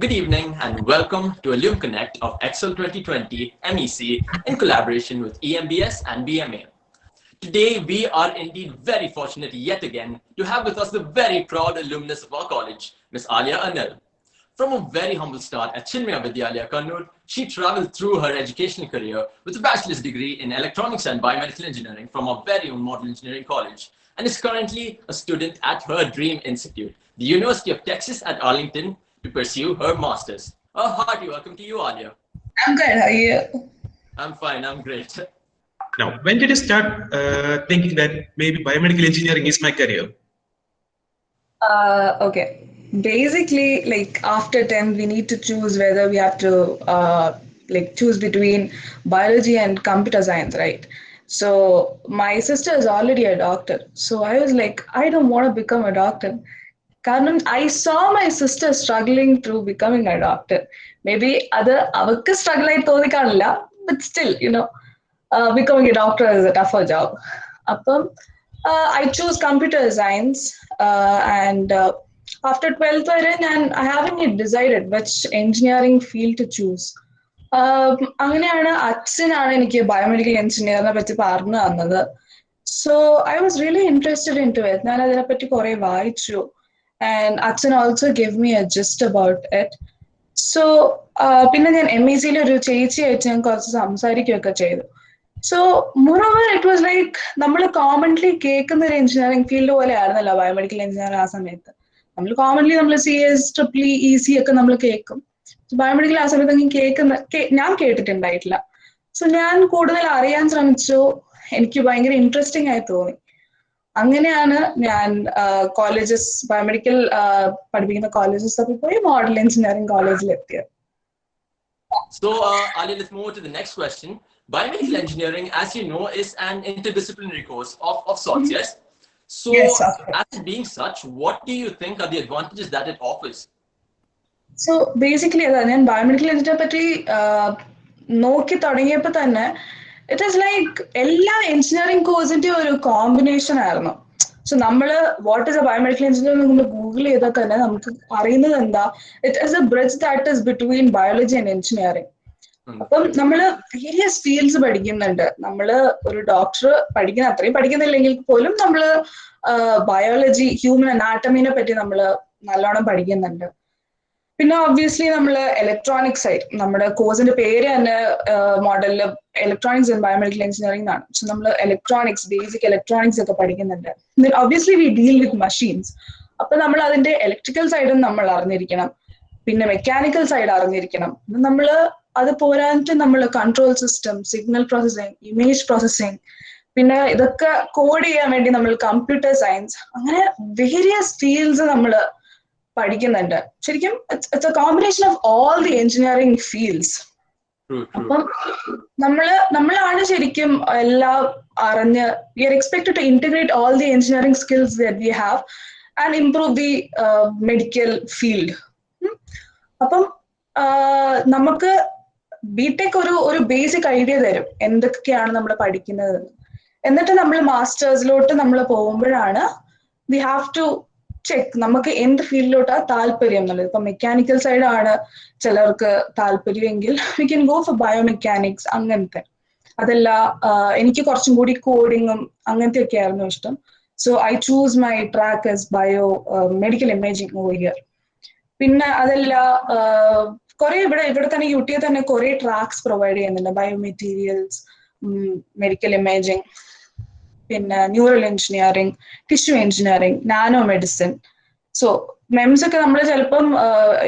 Good evening and welcome to Alum Connect of Excel 2020 MEC in collaboration with EMBS and BMA. Today we are indeed very fortunate yet again to have with us the very proud alumnus of our college, Ms. Alia Anil. From a very humble start at Chinmaya Vidyalaya, Kannur, she traveled through her educational career with a bachelor's degree in electronics and biomedical engineering from our very own Model Engineering College and is currently a student at her dream institute, the University of Texas at Arlington, to pursue her master's. A hearty welcome to you, Alia. I'm good. How are you? I'm fine. I'm great. Now, when did you start thinking that maybe biomedical engineering is my career? Okay. Basically, like after 10, we need to choose whether we have to choose between biology and computer science, right? So my sister is already a doctor. So I was like, I don't want to become a doctor. കാരണം I saw my sister struggling through becoming a doctor. Maybe അവർക്ക് struggle ആയി തോന്നിക്കാണില്ല, but still, becoming a doctor is a tougher job. അപ്പം I chose computer science and after 12th വരെ I haven't yet decided which engineering field to choose. അങ്ങനെയാണ് അച്ഛനാണ് എനിക്ക് biomedical എഞ്ചിനീയറിനെ പറ്റി പറഞ്ഞു തന്നത്. So I was really interested into it. ഞാൻ അതിനെപ്പറ്റി കുറെ വായിച്ചു. And Achan also gave me a gist about it. So, പിന്നെ ഞാൻ MEC ഒരു ചേച്ചിയായിട്ട് ഞാൻ കുറച്ച് സംസാരിക്കുകയൊക്കെ ചെയ്തു. So, moreover, it was like നമ്മൾ കോമൺലി കേൾക്കുന്ന ഒരു എഞ്ചിനീയറിംഗ് ഫീൽഡ് പോലെ ആയിരുന്നല്ലോ ബയോമെഡിക്കൽ എഞ്ചിനീയറിംഗ് ആ സമയത്ത്. നമ്മൾ കോമൺലി നമ്മൾ CS, EEC ഒക്കെ നമ്മൾ കേൾക്കും. ബയോമെഡിക്കൽ ആ സമയത്ത് ഞാൻ കേട്ടിട്ടുണ്ടായിട്ടില്ല. സോ ഞാൻ കൂടുതൽ അറിയാൻ ശ്രമിച്ചു. എനിക്ക് ഭയങ്കര ഇൻട്രസ്റ്റിംഗ് ആയി തോന്നി. അങ്ങനെയാണ് ഞാൻ കോളേജസ് ബയോമെഡിക്കൽ പഠിപ്പിക്കുന്ന കോളേജസ് ഒക്കെ പോയി മോഡൽ എഞ്ചിനീയറിംഗ് കോളേജിൽ എത്തിയത്. So, Ali, let's move to the next question. Biomedical engineering, as you know, is an interdisciplinary course of sorts, yes? So, Yes, as it being such, what do you think are the advantages that it offers? So, basically, ഞാൻ biomedical എഞ്ചിനീയറിംഗിനെ പറ്റി നോക്കി തുടങ്ങിയപ്പോൾ തന്നെ it is like എല്ലാ engineering കോഴ്സിന്റെ ഒരു combination ആയിരുന്നു. So നമ്മള് what is A biomedical engineering നമ്മൾ ഗൂഗിൾ ചെയ്താൽ തന്നെ നമുക്ക് അറിയുന്നത് എന്താ, it is A bridge that is between biology and engineering. അപ്പം നമ്മള് വേരിയസ് ഫീൽഡ്സ് പഠിക്കുന്നുണ്ട്. നമ്മള് ഒരു ഡോക്ടർ പഠിക്കുന്ന അത്രയും പഠിക്കുന്നില്ലെങ്കിൽ പോലും നമ്മള് ബയോളജി, ഹ്യൂമൻ അനാട്ടമിനെ പറ്റി നമ്മള് നല്ലോണം പഠിക്കുന്നുണ്ട്. പിന്നെ ഒബ്വിയസ്ലി നമ്മള് ഇലക്ട്രോണിക് സൈഡ്, നമ്മുടെ കോഴ്സിന്റെ പേര് തന്നെ മോഡലില് ഇലക്ട്രോണിക്സ് ആൻഡ് ബയോമെഡിക്കൽ എഞ്ചിനീയറിംഗ് ആണ്. സോ നമ്മള് ഇലക്ട്രോണിക്സ്, ബേസിക് ഇലക്ട്രോണിക്സ് ഒക്കെ പഠിക്കുന്നുണ്ട്. Obviously we deal with machines. അപ്പൊ നമ്മൾ അതിന്റെ ഇലക്ട്രിക്കൽ സൈഡും നമ്മൾ അറിഞ്ഞിരിക്കണം, പിന്നെ മെക്കാനിക്കൽ സൈഡ് അറിഞ്ഞിരിക്കണം. നമ്മള് അത് പോരാഞ്ഞിട്ട് നമ്മൾ control system, signal processing, image processing, പിന്നെ ഇതൊക്കെ കോഡ് ചെയ്യാൻ വേണ്ടി നമ്മൾ കമ്പ്യൂട്ടർ സയൻസ്, അങ്ങനെ വേരിയസ് ഫീൽഡ്സ് നമ്മള് പഠിക്കുന്നുണ്ട്. ശരിക്കും it's a combination of all the engineering fields. അപ്പം നമ്മളാണ് ശരിക്കും എല്ലാം അറിഞ്ഞ് we are expected to integrate all the engineering skills that we have and improve the medical field. അപ്പം നമുക്ക് ബിടെക് ഒരു ബേസിക് ഐഡിയ തരും എന്തൊക്കെയാണ് നമ്മൾ പഠിക്കുന്നത്. എന്നിട്ട് നമ്മൾ മാസ്റ്റേഴ്സിലോട്ട് നമ്മൾ പോകുമ്പോഴാണ് വി ഹാവ് ടു ചെക്ക് നമുക്ക് എന്ത് ഫീൽഡിലോട്ടാണ് താല്പര്യം എന്നുള്ളത്. ഇപ്പൊ മെക്കാനിക്കൽ സൈഡാണ് ചിലർക്ക് താല്പര്യമെങ്കിൽ we can go for biomechanics അങ്ങനത്തെ. അതല്ല എനിക്ക് കുറച്ചും കൂടി കോഡിങ്ങും അങ്ങനത്തെ ഒക്കെ ആയിരുന്നു ഇഷ്ടം. So I choose my track as bio medical imaging over here. പിന്നെ അതല്ല കുറെ ഇവിടെ തന്നെ UT തന്നെ കുറെ ട്രാക്സ് പ്രൊവൈഡ് ചെയ്യുന്നുണ്ട്. ബയോമെറ്റീരിയൽസ്, മെഡിക്കൽ ഇമേജിംഗ്, പിന്നെ neural engineering, tissue engineering, nano medicine. So MIMS ഒക്കെ നമ്മൾ ചിലപ്പം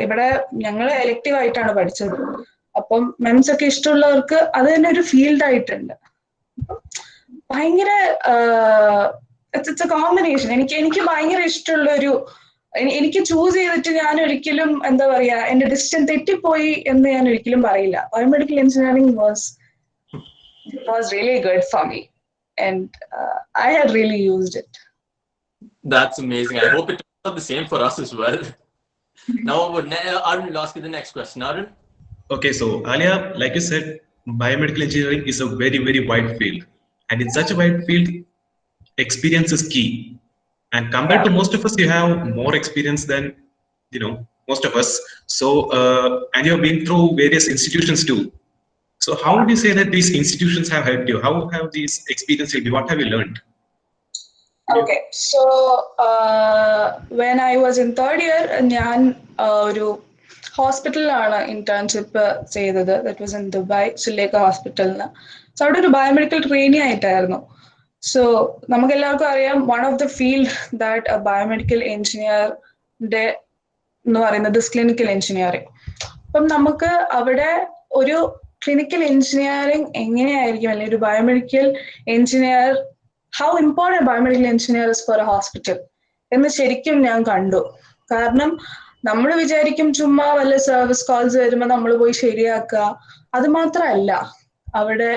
ഇവിടെ ഞങ്ങള് എലക്റ്റീവ് ആയിട്ടാണ് പഠിച്ചത്. അപ്പം മെംസ് ഒക്കെ ഇഷ്ടമുള്ളവർക്ക് അത് തന്നെ ഒരു ഫീൽഡ് ആയിട്ടുണ്ട്. ഭയങ്കര ഇറ്റ്സ് എ കോമ്പിനേഷൻ. എനിക്ക് ഭയങ്കര ഇഷ്ടമുള്ള എനിക്ക് ചൂസ് ചെയ്തിട്ട് ഞാൻ ഒരിക്കലും എന്താ പറയാ എന്റെ ഡിസിഷൻ തെറ്റിപ്പോയി എന്ന് ഞാൻ ഒരിക്കലും പറയില്ല. Biomedical engineering was really good for me. And I had really used it. That's amazing. I hope it turns out the same for us as well. Now, Arun will ask you the next question. Arun? Okay, so Alia, like you said, biomedical engineering is a very, very wide field. And in such a wide field, experience is key. And compared to most of us, you have more experience than, most of us. So, and you've been through various institutions too. So how would you say that these institutions have helped you? How have these experiences helped you? What have you learned? Okay, so when I was in third year, ഞാൻ ഒരു ഹോസ്പിറ്റലിലാണ് internship ചെയ്തത്. That was in Dubai, Sulekha ഹോസ്പിറ്റലിന്. So അവിടെ ഒരു biomedical trainee ആയിട്ടായിരുന്നു. So നമുക്ക് എല്ലാവർക്കും അറിയാം, one of the field that a biomedical എഞ്ചിനീയറിന്റെ എന്ന് പറയുന്നത് ക്ലിനിക്കൽ എഞ്ചിനീയറിംഗ്. അപ്പം നമുക്ക് അവിടെ ഒരു ക്ലിനിക്കൽ എഞ്ചിനീയറിംഗ് എങ്ങനെയായിരിക്കും, അല്ലെങ്കിൽ ഒരു biomedical engineer, how important biomedical engineer is for a hospital എന്ന് ശരിക്കും ഞാൻ കണ്ടു. കാരണം നമ്മൾ വിചാരിക്കും ചുമ്മാ വല്ല സർവീസ് കോൾസ് വരുമ്പോൾ നമ്മൾ പോയി ശരിയാക്കുക, അത് മാത്രമല്ല. അവിടെ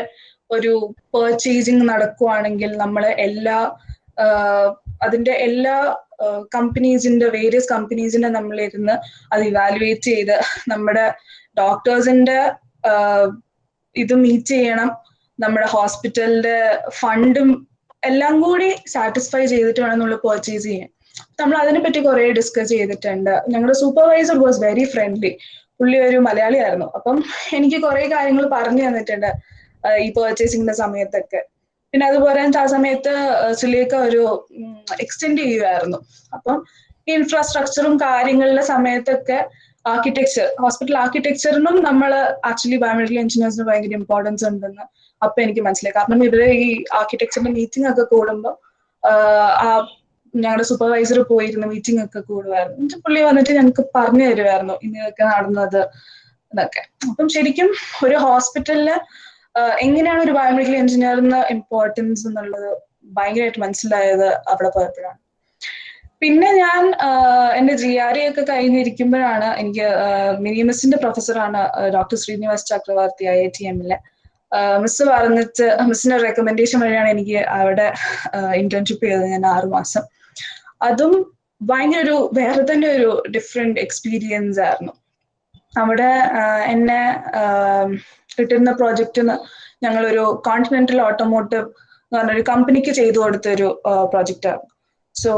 ഒരു പർച്ചേസിങ് നടക്കുവാണെങ്കിൽ നമ്മൾ അതിന്റെ എല്ലാ കമ്പനീസിന്റെ വേരിയസ് കമ്പനീസിന്റെ നമ്മളിരുന്ന് അത് ഇവാലുവേറ്റ് ചെയ്ത് നമ്മുടെ ഡോക്ടേഴ്സിന്റെ ഇത് മീറ്റ് ചെയ്യണം, നമ്മുടെ ഹോസ്പിറ്റലിന്റെ ഫണ്ടും എല്ലാം കൂടി സാറ്റിസ്ഫൈ ചെയ്തിട്ട് വേണം നമ്മൾ പർച്ചേസ് ചെയ്യാൻ. നമ്മൾ അതിനെപ്പറ്റി കുറെ ഡിസ്കസ് ചെയ്തിട്ടുണ്ട്. ഞങ്ങളുടെ സൂപ്പർവൈസർ വാസ് വെരി ഫ്രണ്ട്ലി. പുള്ളി ഒരു മലയാളി ആയിരുന്നു. അപ്പം എനിക്ക് കുറെ കാര്യങ്ങൾ പറഞ്ഞു തന്നിട്ടുണ്ട് ഈ പർച്ചേസിങ്ങിന്റെ സമയത്തൊക്കെ. പിന്നെ അതുപോലെ ആ സമയത്ത് സുലേഖ ഒരു എക്സ്റ്റെൻഡ് ചെയ്യുമായിരുന്നു. അപ്പം ഈ ഇൻഫ്രാസ്ട്രക്ചറും കാര്യങ്ങളുടെ സമയത്തൊക്കെ ആർക്കിടെക്ചർ, ഹോസ്പിറ്റൽ ആർക്കിടെക്ചറിനും നമ്മൾ ആക്ച്വലി ബയോമെഡിക്കൽ എഞ്ചിനീയേഴ്സിന് ഭയങ്കര ഇമ്പോർട്ടൻസ് ഉണ്ടെന്ന് അപ്പൊ എനിക്ക് മനസ്സിലായി. കാരണം ഇവര് ഈ ആർക്കിടെക്ചറിന്റെ മീറ്റിംഗ് ഒക്കെ കൂടുമ്പോൾ ഞങ്ങളുടെ സൂപ്പർവൈസർ പോയിരുന്ന മീറ്റിംഗ് ഒക്കെ കൂടുമായിരുന്നു. എന്നിട്ട് പുള്ളി വന്നിട്ട് ഞങ്ങൾക്ക് പറഞ്ഞു തരുമായിരുന്നു ഇങ്ങനെയൊക്കെ നടന്നത് എന്നൊക്കെ. അപ്പം ശരിക്കും ഒരു ഹോസ്പിറ്റലില് എങ്ങനെയാണ് ഒരു ബയോമെഡിക്കൽ എഞ്ചിനീയറിന് ഇമ്പോർട്ടൻസ് എന്നുള്ളത് ഭയങ്കരമായിട്ട് മനസ്സിലായത് അവിടെ പോയപ്പോഴാണ്. പിന്നെ ഞാൻ എന്റെ GRE ഒക്കെ കഴിഞ്ഞിരിക്കുമ്പോഴാണ് എനിക്ക് മിനിമസിന്റെ പ്രൊഫസറാണ് ഡോക്ടർ ശ്രീനിവാസ് ചക്രവർത്തി IITM-ലെ. മിസ് പറഞ്ഞിട്ട് മിസ്സിന്റെ റെക്കമെൻഡേഷൻ വഴിയാണ് എനിക്ക് അവിടെ ഇന്റേൺഷിപ്പ് ചെയ്തത് ഞാൻ 6 മാസം. അതും ഭയങ്കര വേറെ തന്നെ ഒരു ഡിഫറെന്റ് എക്സ്പീരിയൻസ് ആയിരുന്നു. അവിടെ എന്നെ കിട്ടുന്ന പ്രോജക്റ്റിന് ഞങ്ങളൊരു കോണ്ടിനെന്റൽ ഓട്ടോമോട്ടീവ് എന്ന് പറഞ്ഞൊരു കമ്പനിക്ക് ചെയ്തു കൊടുത്തൊരു പ്രോജക്റ്റായിരുന്നു. സോ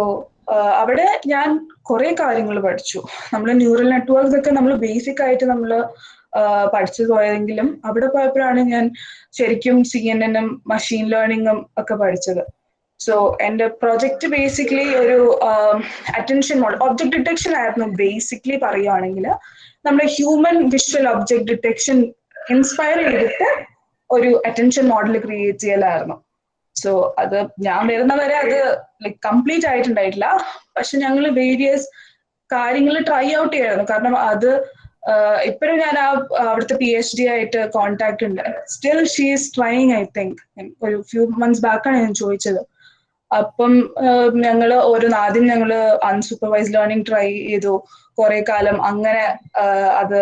അവിടെ ഞാൻ കുറെ കാര്യങ്ങൾ പഠിച്ചു. നമ്മൾ ന്യൂറൽ നെറ്റ്വർക്ക്സ് ഒക്കെ നമ്മൾ ബേസിക് ആയിട്ട് നമ്മൾ പഠിച്ചു പോയതെങ്കിലും അവിടെ പോയപ്പോഴാണ് ഞാൻ ശരിക്കും CNN-ഉം മെഷീൻ ലേണിംഗും ഒക്കെ പഠിച്ചത്. സോ എന്റെ പ്രോജക്റ്റ് ബേസിക്കലി ഒരു അറ്റൻഷൻ മോഡൽ, ഒബ്ജക്ട് ഡിറ്റക്ഷൻ ആയിരുന്നു ബേസിക്കലി പറയുകയാണെങ്കിൽ. നമ്മുടെ human visual object detection inspire ചെയ്തിട്ട് ഒരു അറ്റൻഷൻ മോഡൽ ക്രിയേറ്റ് ചെയ്യലായിരുന്നു. സോ അത് ഞാൻ വരുന്നവരെ അത് ലൈക് കംപ്ലീറ്റ് ആയിട്ടുണ്ടായിട്ടില്ല. പക്ഷെ ഞങ്ങൾ വേരിയസ് കാര്യങ്ങൾ ട്രൈ ഔട്ട് ചെയ്യായിരുന്നു. കാരണം അത് ഇപ്പോഴും ഞാൻ അവിടുത്തെ PhD ആയിട്ട് കോണ്ടാക്ട് ഉണ്ട്. Still she is trying. I think ഒരു ഫ്യൂ മന്ത്സ് ബാക്കാണ് ഞാൻ ചോദിച്ചത്. അപ്പം ഞങ്ങള് ആദ്യം ഞങ്ങള് അൺസൂപ്പർവൈസ്ഡ് ലേണിംഗ് ട്രൈ ചെയ്തു കുറെ കാലം. അങ്ങനെ അത്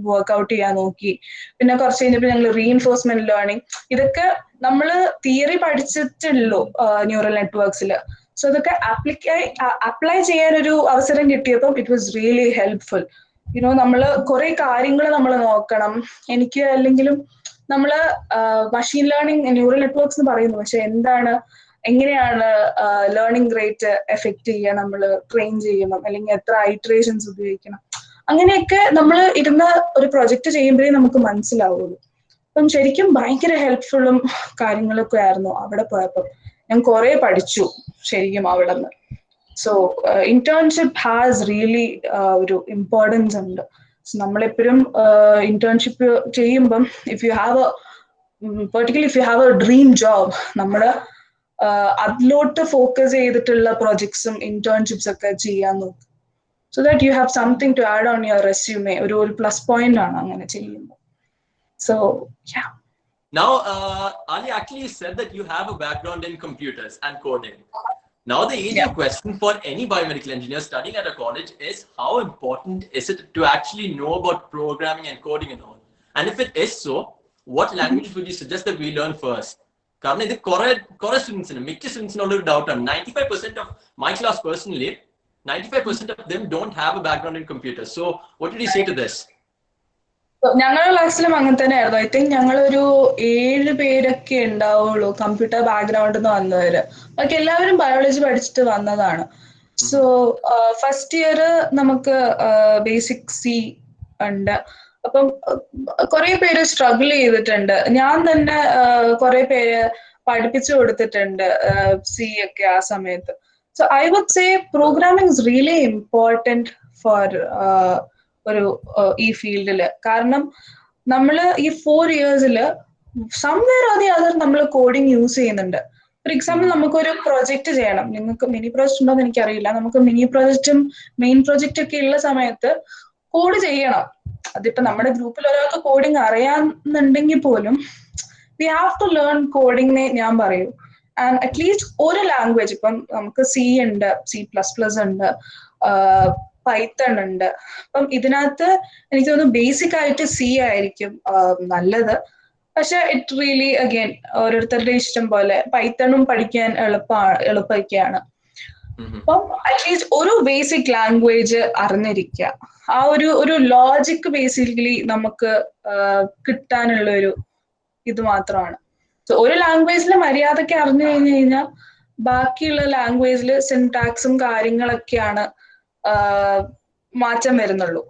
വർക്ക്ഔട്ട് ചെയ്യാൻ നോക്കി. പിന്നെ കുറച്ച് കഴിഞ്ഞപ്പോൾ ഞങ്ങൾ റീഇൻഫോഴ്സ്മെന്റ് ലേണിംഗ്, ഇതൊക്കെ നമ്മള് തിയറി പഠിച്ചിട്ടുള്ളൂ ന്യൂറൽ നെറ്റ്വർക്സിൽ. സോ ഇതൊക്കെ അപ്ലൈ ചെയ്യാൻ ഒരു അവസരം കിട്ടിയപ്പോൾ ഇറ്റ് വാസ് റിയലി ഹെൽപ്ഫുൾ. നമ്മള് കുറെ കാര്യങ്ങൾ നമ്മൾ നോക്കണം. എനിക്ക് അല്ലെങ്കിലും നമ്മള് മെഷീൻ ലേണിംഗ് ന്യൂറൽ നെറ്റ്വർക്ക്സ് എന്ന് പറയുന്നു, പക്ഷെ എങ്ങനെയാണ് ലേണിംഗ് റേറ്റ് എഫക്ട് ചെയ്യുക, നമ്മൾ ട്രെയിൻ ചെയ്യുമ്പോൾ, അല്ലെങ്കിൽ എത്ര ഐറ്ററേഷൻസ് ഉപയോഗിക്കണം, അങ്ങനെയൊക്കെ നമ്മൾ ഇരുന്ന് ഒരു പ്രൊജക്ട് ചെയ്യുമ്പോഴേ നമുക്ക് മനസ്സിലാവുള്ളൂ. അപ്പം ശരിക്കും ഭയങ്കര ഹെൽപ്ഫുള്ളും കാര്യങ്ങളൊക്കെ ആയിരുന്നു അവിടെ പോയപ്പോൾ. ഞാൻ കുറെ പഠിച്ചു ശരിക്കും അവിടെ നിന്ന്. സോ ഇന്റേൺഷിപ്പ് ഹാസ് റിയലി ഒരു ഇമ്പോർട്ടൻസ് ഉണ്ട്. നമ്മളെപ്പോഴും ഇന്റേൺഷിപ്പ് ചെയ്യുമ്പം if you have A dream job, നമ്മള് അതിലോട്ട് ഫോക്കസ് ചെയ്തിട്ടുള്ള പ്രൊജക്ട്സും ഇന്റേൺഷിപ്സ് ഒക്കെ ചെയ്യാൻ നോക്കും. So that you have something to add on your resume. ഒരു plus point ആണ് അങ്ങനെ ചെയ്യുമ്പോൾ. So yeah. Now, Ali actually said that you have a background in computers and coding. Now, the easy question for any biomedical engineer studying at a college is how important is it to actually know about programming and coding and all? And if it is so, what language would you suggest that we learn first? കാരണം ഇത് കുറെ സ്റ്റുഡൻസിന്, മിക്ക സ്റ്റുഡൻസിനുള്ള ഒരു ഡൗട്ടാണ്. 95% of my class personally, 95% of them don't have a background in computers. So what did you say to this? ഞങ്ങളുടെ ക്ലാസ്സിലും അങ്ങനെ തന്നെ ആയിരുന്നു. ഐ തിങ്ക് ഞങ്ങളൊരു 7 പേരൊക്കെ ഉണ്ടാവുള്ളൂ കമ്പ്യൂട്ടർ ബാക്ക്ഗ്രൗണ്ടിൽ നിന്ന് വന്നവര്. ബാക്കി എല്ലാവരും ബയോളജി പഠിച്ചിട്ട് വന്നതാണ്. സോ ഫസ്റ്റ് ഇയർ നമുക്ക് ബേസിക് സി ഉണ്ട്. അപ്പം കുറെ പേര് സ്ട്രഗിൾ ചെയ്തിട്ടുണ്ട്. ഞാൻ തന്നെ കുറെ പേര് പഠിപ്പിച്ചു കൊടുത്തിട്ടുണ്ട് സി ഒക്കെ ആ സമയത്ത്. So I would say programming is really important for ഒരു ഈ ഫീൽഡില്. കാരണം നമ്മള് ഈ 4 ഇയേഴ്സിൽ സംവെയർ ഓർ ദി അതർ നമ്മൾ കോഡിങ് യൂസ് ചെയ്യുന്നുണ്ട്. ഫോർ എക്സാമ്പിൾ നമുക്കൊരു പ്രൊജക്ട് ചെയ്യണം. നിങ്ങൾക്ക് മിനി പ്രോജക്റ്റ് ഉണ്ടോ എന്ന് എനിക്കറിയില്ല. നമുക്ക് മിനി പ്രോജക്റ്റും മെയിൻ പ്രോജക്റ്റ് ഒക്കെ ഉള്ള സമയത്ത് കോഡ് ചെയ്യണം. അതിപ്പോ നമ്മുടെ ഗ്രൂപ്പിൽ ഒരാൾക്ക് കോഡിങ് അറിയാന്നുണ്ടെങ്കിൽ പോലും വി ഹാവ് ടു ലേൺ കോഡിങ്ങിനെ ഞാൻ പറയൂ. ആൻഡ് അറ്റ്ലീസ്റ്റ് ഒരു ലാംഗ്വേജ്, ഇപ്പം നമുക്ക് സി ഉണ്ട്, C++ ഉണ്ട്, പൈത്തൺ ഉണ്ട്. അപ്പം ഇതിനകത്ത് എനിക്ക് തോന്നുന്നു ബേസിക് ആയിട്ട് സി ആയിരിക്കും നല്ലത്. പക്ഷെ ഇറ്റ് റിയലി അഗൈൻ ഓരോരുത്തരുടെ ഇഷ്ടം പോലെ. പൈത്തണും പഠിക്കാൻ എളുപ്പമൊക്കെയാണ്. അപ്പം അറ്റ്ലീസ്റ്റ് ഒരു ബേസിക് ലാംഗ്വേജ് അറിഞ്ഞിരിക്കുക. ആ ഒരു ലോജിക് ബേസിക്കലി നമുക്ക് കിട്ടാനുള്ള ഒരു ഇത് മാത്രമാണ്. സോ ഒരു ലാംഗ്വേജിൽ മര്യാദയ്ക്ക് അറിഞ്ഞു കഴിഞ്ഞു കഴിഞ്ഞാൽ ബാക്കിയുള്ള ലാംഗ്വേജിൽ സിൻടാക്സും കാര്യങ്ങളൊക്കെയാണ് മാറ്റം വരുന്നുള്ളൂ.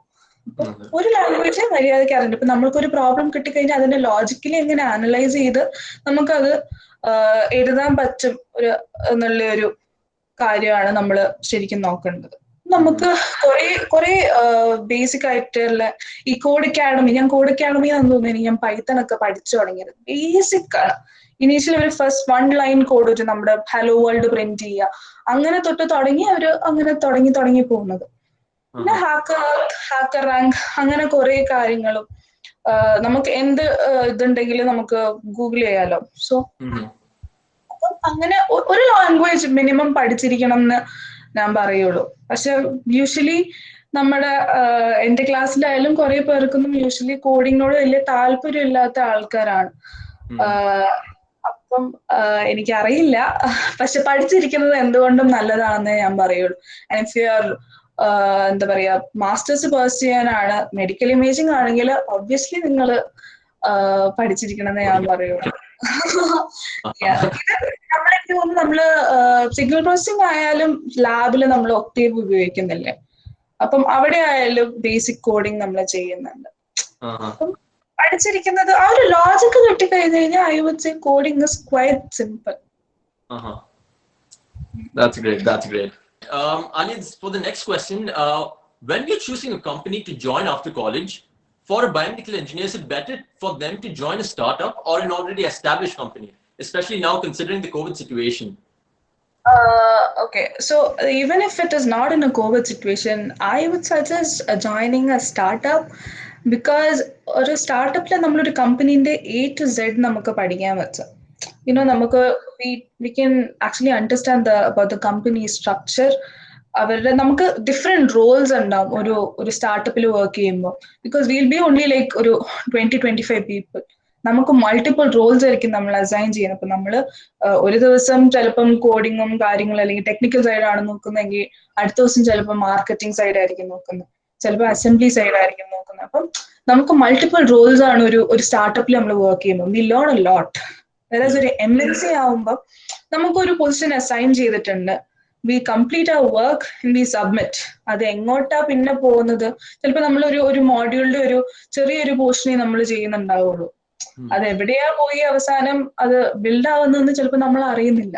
ഒരു ലാംഗ്വേജ് മര്യാദയ്ക്ക് അറിഞ്ഞിട്ട് ഇപ്പൊ നമ്മൾക്കൊരു പ്രോബ്ലം കിട്ടിക്കഴിഞ്ഞാൽ അതിനെ ലോജിക്കലി എങ്ങനെ അനലൈസ് ചെയ്ത് നമുക്കത് എഴുതാൻ പറ്റും എന്നുള്ള ഒരു കാര്യമാണ് നമ്മൾ ശരിക്കും നോക്കേണ്ടത്. നമുക്ക് കുറെ ബേസിക് ആയിട്ടുള്ള ഈ കോഡ് അക്കാഡമി, ഞാൻ കോഡ് അക്കാഡമി എന്ന് തോന്നുന്നു ഞാൻ പൈത്തൺ ഒക്കെ പഠിച്ചു തുടങ്ങിയത്. ബേസിക് ആണ്. ഇനീഷ്യലി ഒരു ഫസ്റ്റ് 1 ലൈൻ കോഡ് വെച്ച് നമ്മുടെ ഹലോ വേൾഡ് പ്രിന്റ് ചെയ്യുക, അങ്ങനെ തൊട്ട് തുടങ്ങി അവര് അങ്ങനെ തുടങ്ങി പോകുന്നത്. പിന്നെ ഹാക്കർ റാങ്ക്, അങ്ങനെ കുറെ കാര്യങ്ങളും നമുക്ക് എന്ത് ഇതുണ്ടെങ്കിലും നമുക്ക് ഗൂഗിൾ ചെയ്യാലോ. സോ അപ്പം അങ്ങനെ ഒരു ലാംഗ്വേജ് മിനിമം പഠിച്ചിരിക്കണം എന്ന് ഞാൻ പറയുള്ളൂ. പക്ഷെ യൂഷ്വലി നമ്മുടെ എന്റെ ക്ലാസ്സിലായാലും കുറെ പേർക്കൊന്നും യൂഷ്വലി കോഡിങ്ങിനോട് വലിയ താല്പര്യം ഇല്ലാത്ത ആൾക്കാരാണ്. അപ്പം എനിക്കറിയില്ല, പക്ഷെ പഠിച്ചിരിക്കുന്നത് എന്തുകൊണ്ടും നല്ലതാണെന്നേ ഞാൻ പറയുള്ളൂ. ആൻഡ് ഇഫ് യു ആർ എന്താ പറയാ മാസ്റ്റേഴ്സ് പേഴ്സ് ചെയ്യാനാണ്, മെഡിക്കൽ ഇമേജിംഗ് ആണെങ്കിൽ ഒബ്വിയസ്ലി നിങ്ങൾ പഠിച്ചിരിക്കണമെന്ന് ഞാൻ പറയുള്ളൂ. നമ്മളെനിക്ക് തോന്നുന്നു നമ്മള് സിഗ്നൽ പ്രോസസിംഗ് ആയാലും ലാബിൽ നമ്മൾ ഒക്ടേവ് ഉപയോഗിക്കുന്നില്ലേ, അപ്പം അവിടെ ആയാലും ബേസിക് കോഡിങ് നമ്മൾ ചെയ്യുന്നുണ്ട്. അപ്പം പഠിച്ചിരിക്കുന്നത് ആ ഒരു ലോജിക് കിട്ടിക്കഴിഞ്ഞു കഴിഞ്ഞാൽ I would say coding is quite simple. That's great. That's great. Alid, for the next question, when you're choosing a company to join after college, for a biomedical engineer, is it better for them to join a startup or an already established company, especially now considering the COVID situation? Okay, so even if it is not in a COVID situation, I would suggest joining a startup, because ഒരു സ്റ്റാർട്ടപ്പിൽ നമ്മളൊരു കമ്പനീന്റെ A to Z നമുക്ക് പഠിക്കാൻ പറ്റും. നമുക്ക് we can actually understand about the company structure. അവരുടെ നമുക്ക് different Rolls ഉണ്ടാവും ഒരു സ്റ്റാർട്ടപ്പിൽ വർക്ക് ചെയ്യുമ്പോൾ. Because will be only like ഒരു 20-25 പീപ്പിൾ. നമുക്ക് മൾട്ടിപ്പിൾ റോൾസ് ആയിരിക്കും നമ്മൾ അസൈൻ ചെയ്യുന്നത്. അപ്പൊ നമ്മള് ഒരു ദിവസം ചിലപ്പം കോഡിങ്ങും കാര്യങ്ങളും അല്ലെങ്കിൽ ടെക്നിക്കൽ സൈഡാണ് നോക്കുന്നതെങ്കിൽ അടുത്ത ദിവസം ചിലപ്പോൾ മാർക്കറ്റിംഗ് സൈഡ് ആയിരിക്കും നോക്കുന്നത്, ചിലപ്പോൾ അസംബ്ലി സൈഡ് ആയിരിക്കും നോക്കുന്നത്. അപ്പം നമുക്ക് മൾട്ടിപ്പിൾ റോൾസ് ആണ് ഒരു സ്റ്റാർട്ടപ്പിൽ നമ്മൾ വർക്ക് ചെയ്യുമ്പോൾ. We learn a lot. അതായത് ഒരു MNC ആവുമ്പോൾ നമുക്കൊരു പൊസിഷൻ അസൈൻ ചെയ്തിട്ടുണ്ട്, we complete our work and we submit. അത് എങ്ങോട്ടാ പിന്നെ പോകുന്നത്, ചിലപ്പോൾ നമ്മൾ ഒരു മോഡ്യൂളിന്റെ ഒരു ചെറിയൊരു പോർഷനെ നമ്മൾ ചെയ്യുന്നുണ്ടാവുള്ളൂ. അത് എവിടെയാ പോയി അവസാനം അത് ബിൽഡ് ആവുന്നതെന്ന് ചിലപ്പോൾ നമ്മൾ അറിയുന്നില്ല.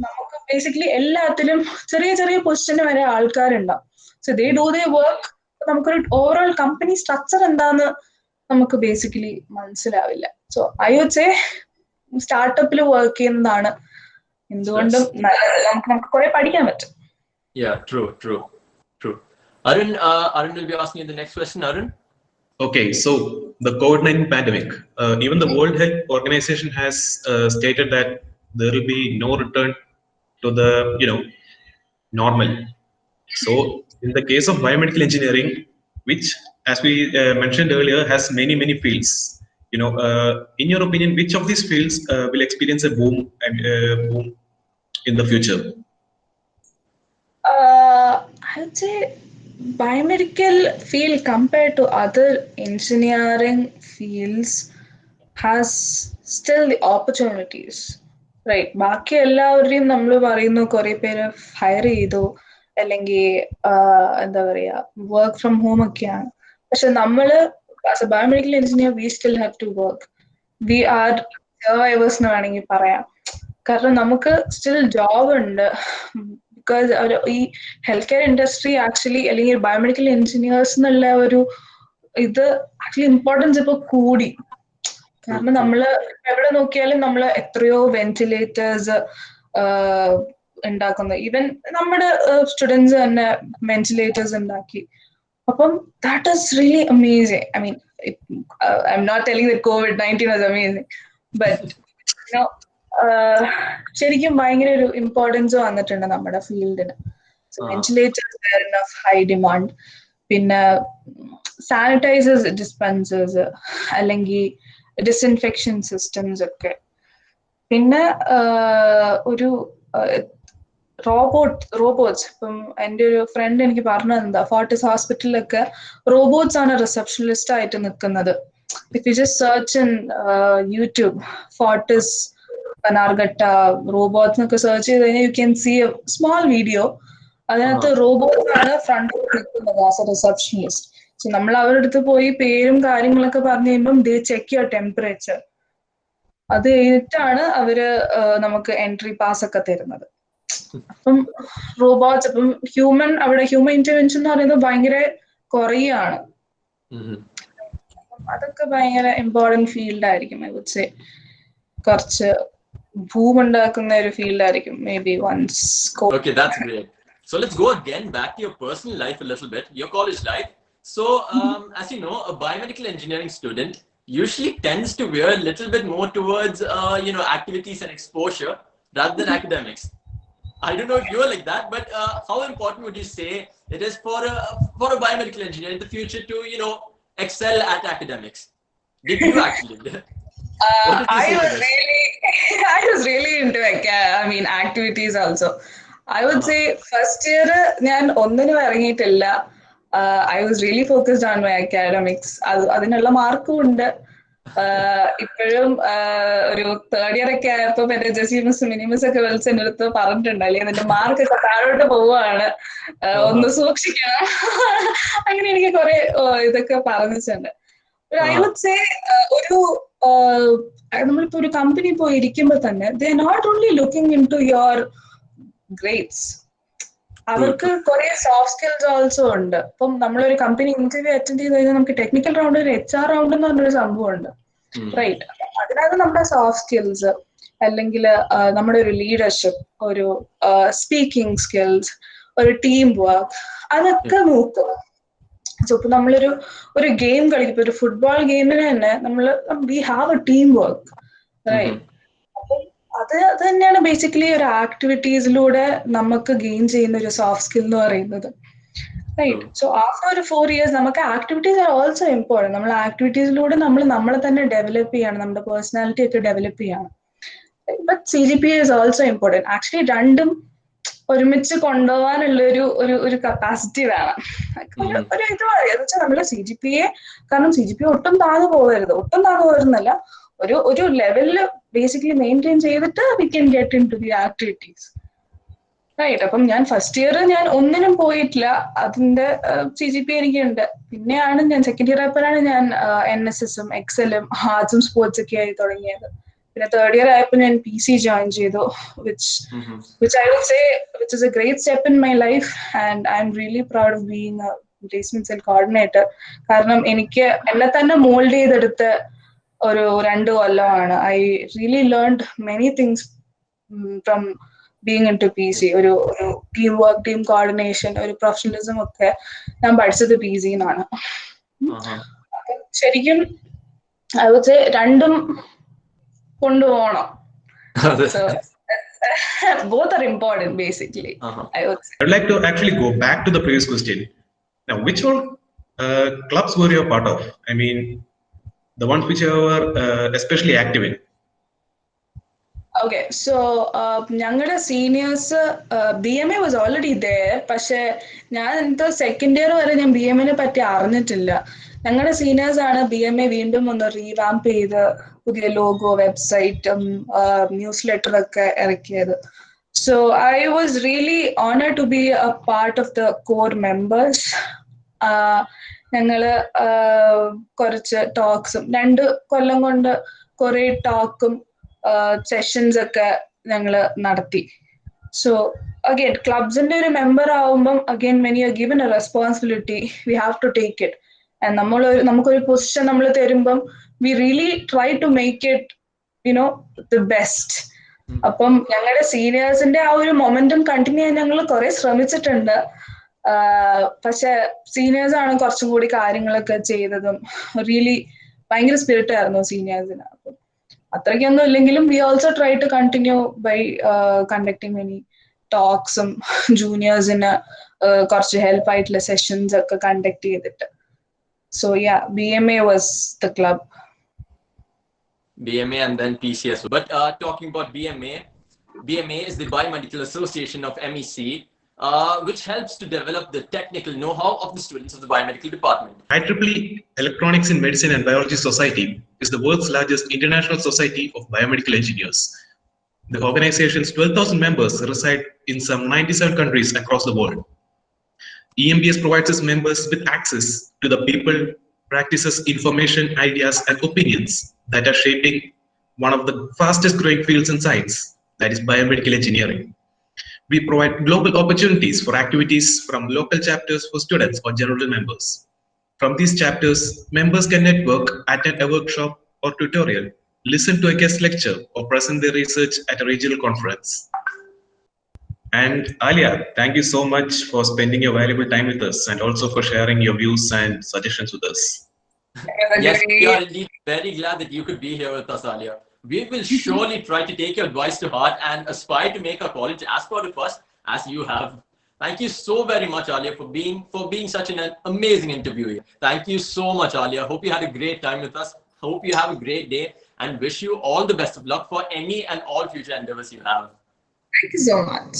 നമുക്ക് ബേസിക്കലി എല്ലാത്തിലും ചെറിയ ചെറിയ പൊസിഷന് വരെ ആൾക്കാരുണ്ടാവും. So they do they work. നമുക്കൊരു ഓവറോൾ കമ്പനി സ്ട്രക്ചർ എന്താന്ന് നമുക്ക് ബേസിക്കലി മനസ്സിലാവില്ല. സോ ഐ വുഡ് സേ സ്റ്റാർട്ടപ്പിൽ വർക്ക് ചെയ്യുന്നതാണ് എന്തുകൊണ്ടും നമുക്ക് കുറെ പഠിക്കാൻ പറ്റും. Yeah, true. Arun will be asking you the next question. Arun? Okay, so the COVID-19 pandemic, even the World Health Organization has stated that there will be no return to the normal. So in the case of biomedical engineering, which as we mentioned earlier has many fields, in your opinion, which of these fields will experience a boom in the future? I would say biomedical field compared to other engineering fields has still the opportunities. Right. ബാക്കി എല്ലാവരുടെയും നമ്മൾ പറയുന്നു കുറെ പേര് higher ചെയ്തു, അല്ലെങ്കിൽ എന്താ പറയാ വർക്ക് ഫ്രം ഹോം ഒക്കെയാണ്. പക്ഷെ നമ്മള് as a biomedical engineer we still have to work. We are survivors എന്ന് വേണമെങ്കിൽ പറയാം. കാരണം നമുക്ക് സ്റ്റിൽ ജോബ് ഉണ്ട്. ബിക്കോസ് ഈ ഹെൽത്ത് കെയർ ഇൻഡസ്ട്രി ആക്ച്വലി അല്ലെങ്കിൽ ബയോമെഡിക്കൽ എഞ്ചിനീയേഴ്സ് എന്നുള്ള ഒരു ഇത് ആക്ച്വലി ഇമ്പോർട്ടൻസ് ഇപ്പൊ കൂടി. കാരണം നമ്മള് എവിടെ നോക്കിയാലും നമ്മൾ എത്രയോ വെന്റിലേറ്റേഴ്സ് ഉണ്ടാക്കുന്നത്. ഈവൻ നമ്മുടെ സ്റ്റുഡൻസ് തന്നെ വെന്റിലേറ്റേഴ്സ് ഉണ്ടാക്കി. അപ്പം that is really amazing. I mean I'm not telling that COVID-19 was amazing, but ശരിക്കും ഭയങ്കര ഒരു ഇമ്പോർട്ടൻസ് വന്നിട്ടുണ്ട് നമ്മുടെ ഫീൽഡിന്. Ventilators of high demand. പിന്നെ സാനിറ്റൈസേഴ്സ് ഡിസ്പെൻസേഴ്സ് അല്ലെങ്കിൽ ഡിസ്ഇൻഫെക്ഷൻ സിസ്റ്റംസ് ഒക്കെ. പിന്നെ ഒരു റോബോട്ട്സ്. ഇപ്പം എൻ്റെ ഒരു ഫ്രണ്ട് എനിക്ക് പറഞ്ഞു തന്നതാ, ഫോർട്ടിസ് ഹോസ്പിറ്റലിലൊക്കെ റോബോട്ട്സ് ആണ് റിസപ്ഷനിസ്റ്റ് ആയിട്ട് നിൽക്കുന്നത്. If you just search in YouTube Fortis Bannerghatta robots എന്നൊക്കെ സെർച്ച് ചെയ്ത് കഴിഞ്ഞാൽ you can see a small video. അതിനകത്ത് റോബോട്ട്സ് ആണ് ഫ്രണ്ടിൽ നിൽക്കുന്നത് ആസ് എ റിസപ്ഷനിസ്റ്റ്. സോ നമ്മൾ അവരുടെ അടുത്ത് പോയി പേരും കാര്യങ്ങളൊക്കെ പറഞ്ഞു കഴിയുമ്പം ദേ ചെക്ക് യുവർ ടെമ്പറേച്ചർ. അത് കഴിഞ്ഞിട്ടാണ് അവര് നമുക്ക് എൻട്രി പാസ് ഒക്കെ തരുന്നത്. അപ്പം റോബോട്ട്സ്, ഇപ്പം ഹ്യൂമൻ ഇന്റർവെൻഷൻ എന്ന് പറയുന്നത് ഭയങ്കര കുറയാണ്. അതൊക്കെ ഭയങ്കര ഇമ്പോർട്ടന്റ് ഫീൽഡ് ആയിരിക്കും. ഐ വുഡ് സേ കുറച്ച് ഭൂമുണ്ടാക്കുന്ന ഒരു ഫീൽഡ് ആയിരിക്കും maybe once. Okay, that's great. So let's go again back to your personal life a little bit, your college life. So as you know, a biomedical engineering student usually tends to veer a little bit more towards activities and exposure rather than academics. I don't know if you're like that, but how important would you say it is for a biomedical engineer in the future to excel at academics? Did you actually? I was really into activities also. I would say first year ഞാൻ ഒന്നിനും ഇറങ്ങിയിട്ടില്ല. I was really focused on my academics. അതിനുള്ള മാർക്കും ഉണ്ട്. ഇപ്പോഴും ഒരു third year ഒക്കെ ആയപ്പോ എന്റെ ജെസിമസ് മിനിമസ് ഒക്കെ വിളിച്ച് എന്റെ അടുത്ത് പറഞ്ഞിട്ടുണ്ട്, അല്ലെങ്കിൽ നിന്റെ മാർക്ക് ഒക്കെ താഴോട്ട് പോവാണ്, ഒന്ന് സൂക്ഷിക്കണം. അങ്ങനെ എനിക്ക് കുറെ ഇതൊക്കെ പറഞ്ഞിട്ടുണ്ട്. ഐ വുഡ് സേ ഒരു നമ്മളിപ്പോ ഒരു കമ്പനി പോയി ഇരിക്കുമ്പോ തന്നെ they not only looking into your grades, അവർക്ക് കുറെ സോഫ്റ്റ് സ്കിൽസ് ഓൾസോ ഉണ്ട്. ഇപ്പം നമ്മളൊരു കമ്പനി ഇന്റർവ്യൂ അറ്റൻഡ് ചെയ്ത് കഴിഞ്ഞാൽ നമുക്ക് ടെക്നിക്കൽ റൗണ്ട്, ഒരു HR റൗണ്ട് എന്ന് പറഞ്ഞൊരു സംഭവം ഉണ്ട്, റൈറ്റ്? അതിനകത്ത് നമ്മുടെ സോഫ്റ്റ് സ്കിൽസ് അല്ലെങ്കിൽ നമ്മുടെ ഒരു ലീഡർഷിപ്പ്, ഒരു സ്പീക്കിംഗ് സ്കിൽസ്, ഒരു ടീം വർക്ക്, അതൊക്കെ നോക്കുക. സോ ഇപ്പൊ നമ്മളൊരു ഗെയിം കളിക്കും, ഒരു ഫുട്ബോൾ ഗെയിമിന് തന്നെ we have a team work, right? അപ്പം അത് തന്നെയാണ് ബേസിക്കലി ഒരു ആക്ടിവിറ്റീസിലൂടെ നമുക്ക് ഗെയിൻ ചെയ്യുന്ന ഒരു സോഫ്റ്റ് സ്കിൽ എന്ന് പറയുന്നത്, റൈറ്റ്? സോ ആഫ്റ്റർ ഒരു 4 years നമുക്ക് ആക്ടിവിറ്റീസ് ആർ ഓൾസോ ഇമ്പോർട്ടൻറ്റ്. നമ്മൾ ആക്ടിവിറ്റീസിലൂടെ നമ്മളെ തന്നെ ഡെവലപ്പ് ചെയ്യണം, നമ്മുടെ പേഴ്സണാലിറ്റി ഒക്കെ ഡെവലപ്പ് ചെയ്യണം. But CGPA is also important. Actually രണ്ടും ഒരുമിച്ച് കൊണ്ടുപോകാനുള്ള ഒരു കപ്പാസിറ്റി വേണം. ഒരു ഇത് വെച്ചാൽ നമ്മള് CGPA, കാരണം CGPA ഒട്ടും താഴ്ന്നു പോകരുന്നല്ല, ഒരു ലെവലില് ബേസിക്കലി മെയിൻറ്റെയിൻ ചെയ്തിട്ട് we can get into the activities, right? അപ്പം ഞാൻ ഫസ്റ്റ് ഇയർ ഞാൻ ഒന്നിനും പോയിട്ടില്ല, അതിന്റെ CGPA എനിക്കുണ്ട്. പിന്നെയാണ് ഞാൻ സെക്കൻഡ് ഇയർ ആയപ്പോഴാണ് ഞാൻ NSSഉം എക്സലും ആർട്സും സ്പോർട്സ് ഒക്കെ ആയി തുടങ്ങിയത്. പിന്നെ തേർഡ് ഇയർ ആയപ്പോൾ ഞാൻ PC ജോയിൻ ചെയ്തു, which I would say which is a great step in my life, and I'm really proud of being a placement cell coordinator. കാരണം എനിക്ക് എന്നെ തന്നെ മോൾഡ് ചെയ്തെടുത്ത ഒരു 2 കൊല്ലമാണ്. I really learned many things from being into PC. ഒരു team work, team coordination, ഒരു professionalism ഒക്കെ ഞാൻ പഠിച്ചത് PC-ന്നാണ്. ശരിക്കും I would say രണ്ടും കൊണ്ടുപോകണം. So both are important basically. I would say. I'd like to actually go back to the previous question. Now, which all clubs were you a part of? I mean, the ones which you were especially active in. Okay, so ഞങ്ങളുടെ seniors BMA was already there. പക്ഷെ ഞാൻ എന്തോ second year വരെ ഞാൻ BMA പറ്റി അറിഞ്ഞിട്ടില്ല. ഞങ്ങളുടെ seniors ആണ് BMA വീണ്ടും ഒന്ന് റീവാമ്പ് ചെയ്ത് പുതിയ ലോഗോ, വെബ്സൈറ്റും ന്യൂസ് ലെറ്റർ ഒക്കെ ഇറക്കിയത്. So I was really honored to be a part of the core members. ഞങ്ങള് കുറച്ച് ടോക്സും 2 കൊല്ലം കൊണ്ട് കുറെ ടോക്കും സെഷൻസ് ഒക്കെ ഞങ്ങള് നടത്തി. സോ അഗൈൻ ക്ലബ്സിന്റെ ഒരു മെമ്പർ ആവുമ്പം again when you are given a responsibility we have to take it. നമുക്കൊരു പൊസിഷൻ നമ്മൾ തരുമ്പം we really try to make it you know the best. അപ്പം ഞങ്ങളുടെ സീനിയേഴ്സിന്റെ ആ ഒരു മൊമെന്റം കണ്ടിന്യൂ ചെയ്യാൻ ഞങ്ങൾ കുറെ ശ്രമിച്ചിട്ടുണ്ട്. പക്ഷെ സീനിയേഴ്സ് ആണ് കുറച്ചും കൂടി കാര്യങ്ങളൊക്കെ ചെയ്തതും. റിയലി ഭയങ്കര സ്പിരിറ്റ് ആയിരുന്നു സീനിയേഴ്സിന്. അപ്പം അത്രയ്ക്കൊന്നും ഇല്ലെങ്കിലും we also try to continue by conducting many ടോക്സും ജൂനിയേഴ്സിന് കുറച്ച് ഹെൽപ്പ് ആയിട്ടുള്ള സെഷൻസ് ഒക്കെ കണ്ടക്ട് ചെയ്തിട്ട്. So yeah, BMA was the club. BMA and then PCS. But talking about BMA is the Biomedical Association of MEC, which helps to develop the technical know-how of the students of the biomedical department. IEEE Electronics in Medicine and Biology Society is the world's largest international society of biomedical engineers. The organization's 12,000 members reside in some 97 countries across the world. EMBS provides its members with access to the people, practices, information, ideas, and opinions that are shaping one of the fastest growing fields in science, that is biomedical engineering. We provide global opportunities for activities from local chapters for students or general members. From these chapters, members can network, attend a workshop or tutorial, listen to a guest lecture, or present their research at a regional conference. And Alia, thank you so much for spending your valuable time with us and also for sharing your views and suggestions with us. Yes, we are indeed very glad that you could be here with us, Alia. We will surely try to take your advice to heart and aspire to make our college as proud of us as you have. Thank you so very much, Alia, for being such an amazing interviewer. Thank you so much, Alia. Hope you had a great time with us. Hope you have a great day and wish you all the best of luck for any and all future endeavors you have. Thank you so much.